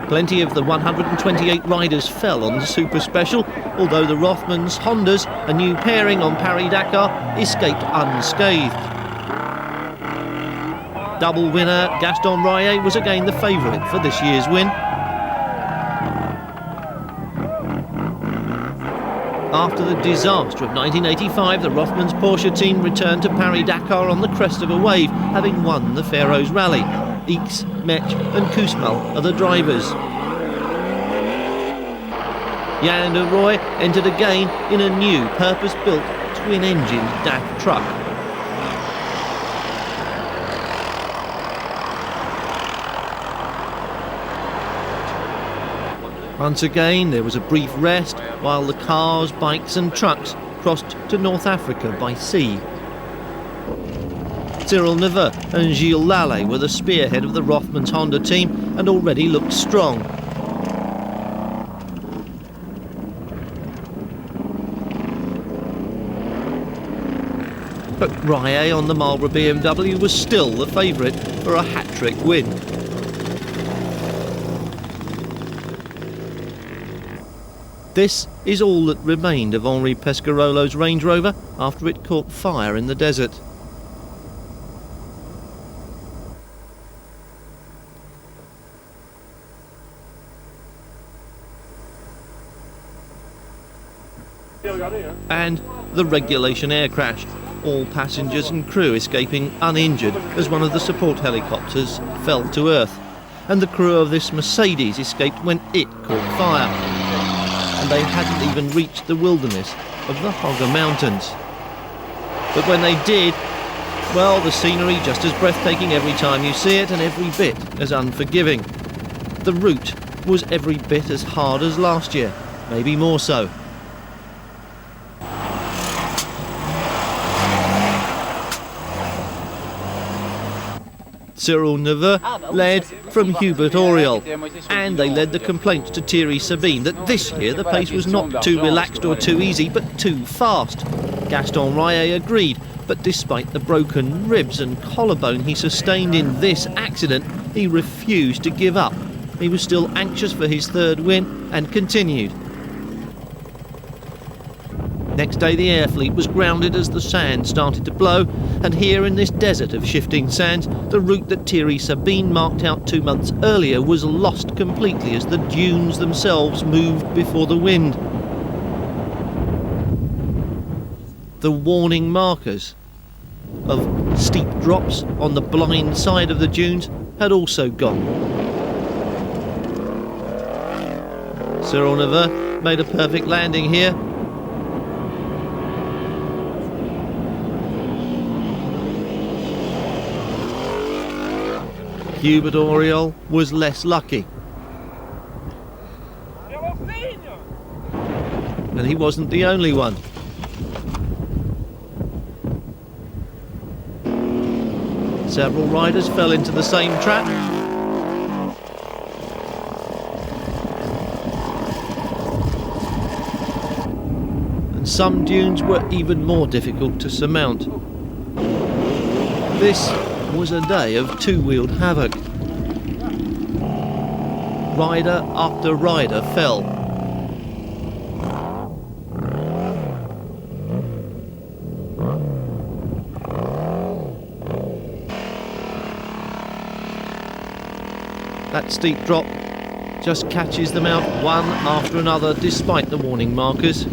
Plenty of the 128 riders fell on the Super Special, although the Rothmans Hondas, a new pairing on Paris-Dakar, escaped unscathed. Double winner Gaston Rahier was again the favourite for this year's win. After the disaster of 1985, the Rothmans Porsche team returned to Paris-Dakar on the crest of a wave, having won the Paris Rally. Ick, Metge and Kousmal are the drivers. Jan de Roy entered again in a new purpose-built twin-engined DAF truck. Once again there was a brief rest while the cars, bikes and trucks crossed to North Africa by sea. Cyril Neveu and Gilles Lallet were the spearhead of the Rothmans Honda team and already looked strong. But Rahier on the Marlboro BMW was still the favourite for a hat-trick win. This is all that remained of Henri Pescarolo's Range Rover after it caught fire in the desert. And the regulation air crash, all passengers and crew escaping uninjured as one of the support helicopters fell to earth. And the crew of this Mercedes escaped when it caught fire. And they hadn't even reached the wilderness of the Hogger Mountains. But when they did, well, the scenery just as breathtaking every time you see it and every bit as unforgiving. The route was every bit as hard as last year, maybe more so. Cyril Neveu led from Hubert Auriol, and they led the complaints to Thierry Sabine that this year the pace was not too relaxed or too easy, but too fast. Gaston Rahier agreed, but despite the broken ribs and collarbone he sustained in this accident, he refused to give up. He was still anxious for his third win and continued. Next day the air fleet was grounded as the sand started to blow, and here in this desert of shifting sands, the route that Thierry Sabine marked out 2 months earlier was lost completely as the dunes themselves moved before the wind. The warning markers of steep drops on the blind side of the dunes had also gone. Cyril Neveu made a perfect landing here. Hubert Auriol was less lucky. And he wasn't the only one. Several riders fell into the same trap. And some dunes were even more difficult to surmount. This was a day of two-wheeled havoc. Rider after rider fell. That steep drop just catches them out one after another despite the warning markers.